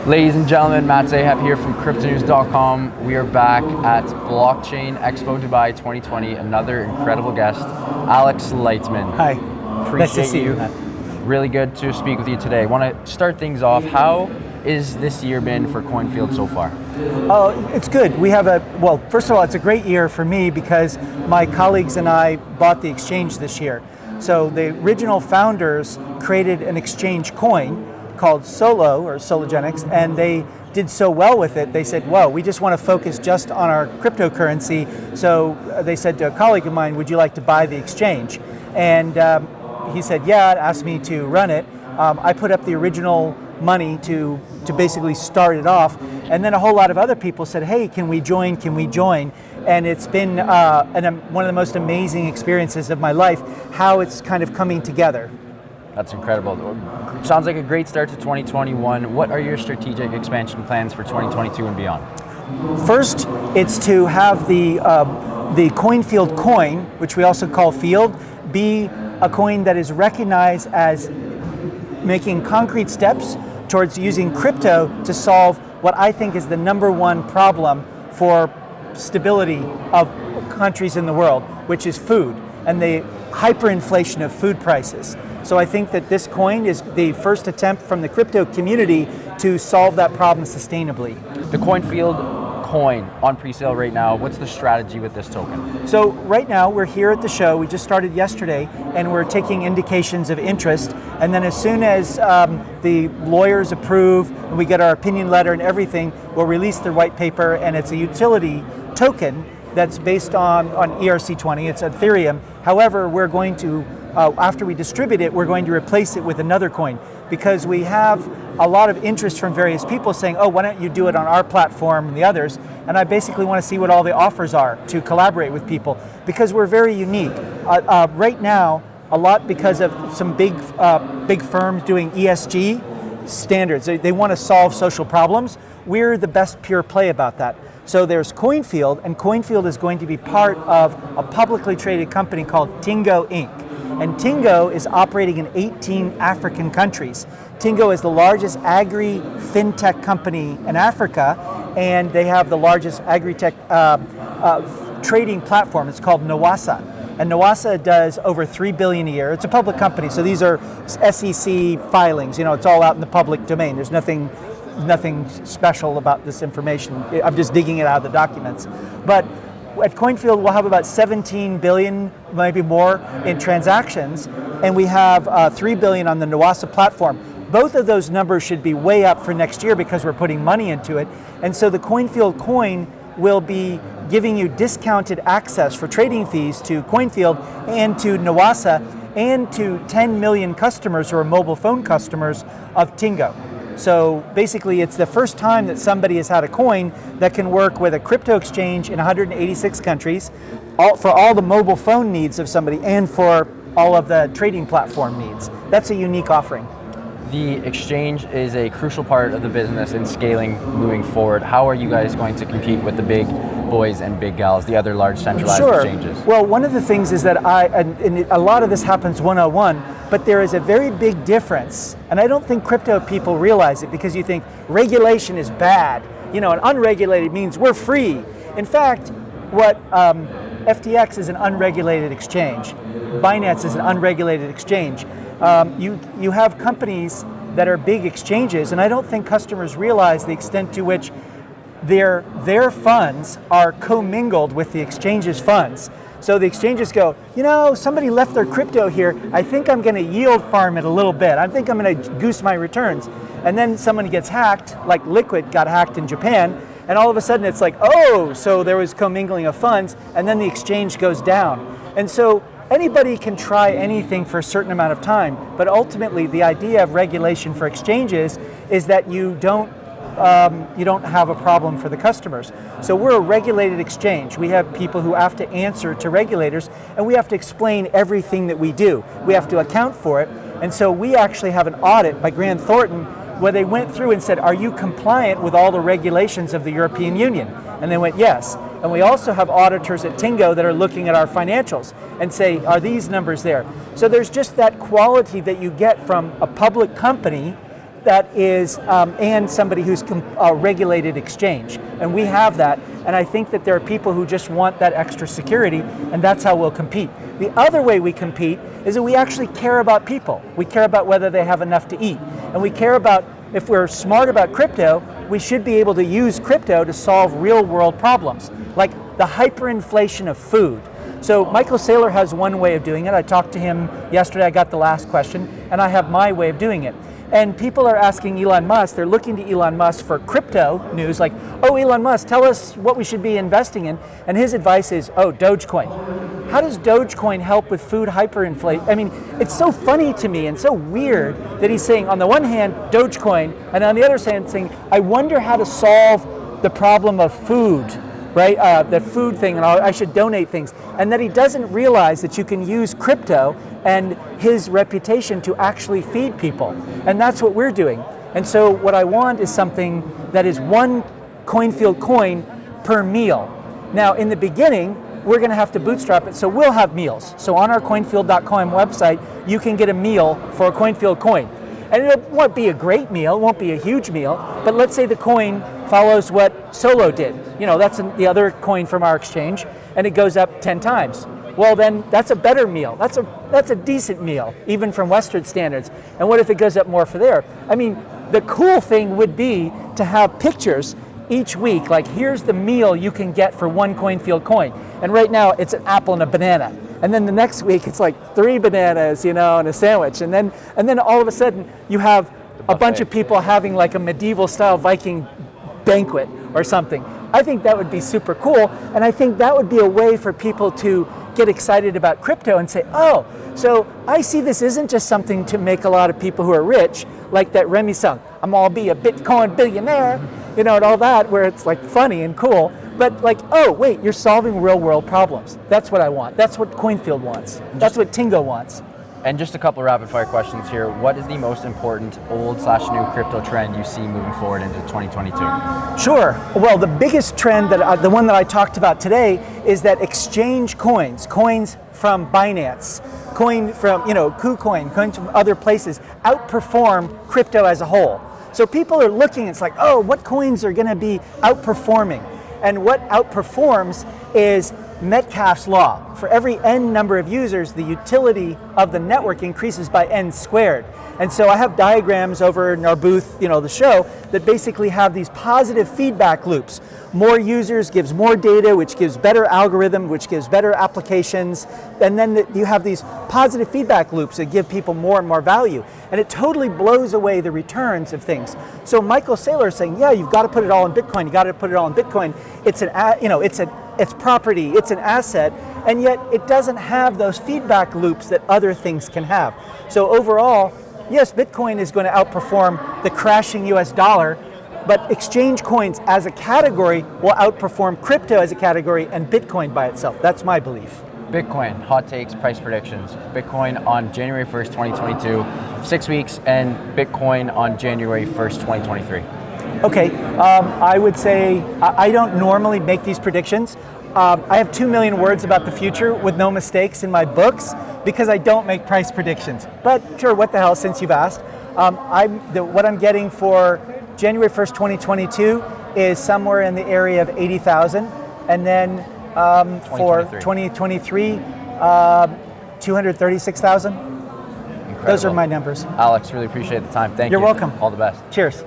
Ladies and gentlemen, Matt Zahab here from CryptoNews.com. We are back at Blockchain Expo Dubai 2020. Another incredible guest, Alex Lightman. Hi. Appreciate Nice to see you. Really good to speak with you today. I want to start things off. How is this year been for CoinField so far? It's good. Well, first of all, it's a great year for me because my colleagues and I bought the exchange this year. So the original founders created an exchange coin called Solo or Sologenics, and they did so well with it, they said, whoa, we just want to focus just on our cryptocurrency. So they said to a colleague of mine, would you like to buy the exchange? And he said, yeah, asked me to run it. I put up the original money to basically start it off. And then a whole lot of other people said, hey, can we join? And it's been one of the most amazing experiences of my life, how it's kind of coming together. That's incredible. Sounds like a great start to 2021. What are your strategic expansion plans for 2022 and beyond? First, it's to have the CoinField coin, which we also call Field, be a coin that is recognized as making concrete steps towards using crypto to solve what I think is the number one problem for stability of countries in the world, which is food and the hyperinflation of food prices. So I think that this coin is the first attempt from the crypto community to solve that problem sustainably. The CoinField coin on pre-sale right now. What's the strategy with this token? So right now we're here at the show. We just started yesterday and we're taking indications of interest. And then as soon as the lawyers approve and we get our opinion letter and everything, we'll release the white paper, and it's a utility token that's based on ERC20. It's Ethereum. However, we're going to after we distribute it, we're going to replace it with another coin because we have a lot of interest from various people saying, oh, why don't you do it on our platform and the others? And I basically want to see what all the offers are to collaborate with people because we're very unique. Right now, a lot because of some big firms doing ESG standards. They want to solve social problems. We're the best pure play about that. So there's CoinField, and CoinField is going to be part of a publicly traded company called Tingo Inc. And Tingo is operating in 18 African countries. Tingo is the largest agri-fintech company in Africa, and they have the largest agri-tech trading platform. It's called Nwassa. And Nwassa does over $3 billion a year. It's a public company, so these are SEC filings. You know, it's all out in the public domain. There's nothing special about this information. I'm just digging it out of the documents. But at CoinField, we'll have about 17 billion, maybe more, in transactions, and we have 3 billion on the Nwassa platform. Both of those numbers should be way up for next year because we're putting money into it. And so the CoinField coin will be giving you discounted access for trading fees to CoinField and to Nwassa and to 10 million customers who are mobile phone customers of Tingo. So basically, it's the first time that somebody has had a coin that can work with a crypto exchange in 186 countries, for all the mobile phone needs of somebody and for all of the trading platform needs. That's a unique offering. The exchange is a crucial part of the business in scaling moving forward. How are you guys going to compete with the big boys and big gals, the other large centralized exchanges? Well, one of the things is that and a lot of this happens one-on-one, but there is a very big difference, and I don't think crypto people realize it because you think regulation is bad. You know, and unregulated means we're free. In fact, what FTX is an unregulated exchange. Binance is an unregulated exchange. You have companies that are big exchanges, and I don't think customers realize the extent to which their funds are commingled with the exchange's funds. So the exchanges go, you know, somebody left their crypto here. I think I'm going to yield farm it a little bit. I think I'm going to goose my returns. And then someone gets hacked, like Liquid got hacked in Japan, and all of a sudden it's like, oh, so there was commingling of funds, and then the exchange goes down. And so anybody can try anything for a certain amount of time, but ultimately the idea of regulation for exchanges is that you don't have a problem for the customers. So we're a regulated exchange. We have people who have to answer to regulators, and we have to explain everything that we do. We have to account for it. And so we actually have an audit by Grant Thornton where they went through and said, are you compliant with all the regulations of the European Union? And they went, yes. And we also have auditors at Tingo that are looking at our financials and say, are these numbers there? So there's just that quality that you get from a public company that is, and somebody who's regulated exchange. And we have that. And I think that there are people who just want that extra security, and that's how we'll compete. The other way we compete is that we actually care about people. We care about whether they have enough to eat. And we care about, if we're smart about crypto, we should be able to use crypto to solve real world problems, like the hyperinflation of food. So Michael Saylor has one way of doing it. I talked to him yesterday, I got the last question, and I have my way of doing it. And people are asking Elon Musk, they're looking to Elon Musk for crypto news, like, oh, Elon Musk, tell us what we should be investing in. And his advice is, oh, Dogecoin. How does Dogecoin help with food hyperinflation? I mean, it's so funny to me and so weird that he's saying, on the one hand, Dogecoin, and on the other hand, saying, I wonder how to solve the problem of food, right? The food thing, and I should donate things. And that he doesn't realize that you can use crypto and his reputation to actually feed people. And that's what we're doing. And so what I want is something that is one CoinField coin per meal. Now, in the beginning, we're going to have to bootstrap it, so we'll have meals. So on our CoinField.com website, you can get a meal for a CoinField coin. And it won't be a great meal, it won't be a huge meal, but let's say the coin follows what Solo did. You know, that's the other coin from our exchange, and it goes up 10 times. Well, then that's a better meal. That's a decent meal, even from Western standards. And what if it goes up more for there? I mean, the cool thing would be to have pictures each week, like here's the meal you can get for one CoinField coin. And right now it's an apple and a banana. And then the next week it's like 3 bananas, you know, and a sandwich. And then all of a sudden you have a bunch of people having like a medieval style Viking banquet or something. I think that would be super cool. And I think that would be a way for people to get excited about crypto and say, oh, so I see this isn't just something to make a lot of people who are rich, like that Remy song, I'm all be a Bitcoin billionaire, you know, and all that, where it's like funny and cool, but like, oh, wait, you're solving real world problems. That's what I want. That's what CoinField wants. That's what Tingo wants. And just a couple of rapid fire questions here. What is the most important old/new crypto trend you see moving forward into 2022? Sure. Well, the biggest trend, the one that I talked about today, is that exchange coins from Binance, coin from, you know, KuCoin, coins from other places, outperform crypto as a whole. So people are looking, it's like, oh, what coins are going to be outperforming? And what outperforms is Metcalfe's law. For every n number of users, the utility of the network increases by n squared. And so I have diagrams over in our booth, you know, the show, that basically have these positive feedback loops. More users gives more data, which gives better algorithm, which gives better applications. And then you have these positive feedback loops that give people more and more value. And it totally blows away the returns of things. So Michael Saylor is saying, yeah, you've got to put it all in Bitcoin. You got to put it all in Bitcoin. It's property, it's an asset, and yet it doesn't have those feedback loops that other things can have. So overall, yes, Bitcoin is going to outperform the crashing US dollar, but exchange coins as a category will outperform crypto as a category and Bitcoin by itself. That's my belief. Bitcoin, hot takes, price predictions. Bitcoin on January 1st, 2022, 6 weeks, and Bitcoin on January 1st, 2023. Okay, I would say I don't normally make these predictions. I have 2 million words about the future with no mistakes in my books because I don't make price predictions. But sure, what the hell, since you've asked. What I'm getting for January 1st, 2022 is somewhere in the area of 80,000. And then for 2023, 236,000. Those are my numbers. Alex, really appreciate the time. Thank you. You're welcome. All the best. Cheers.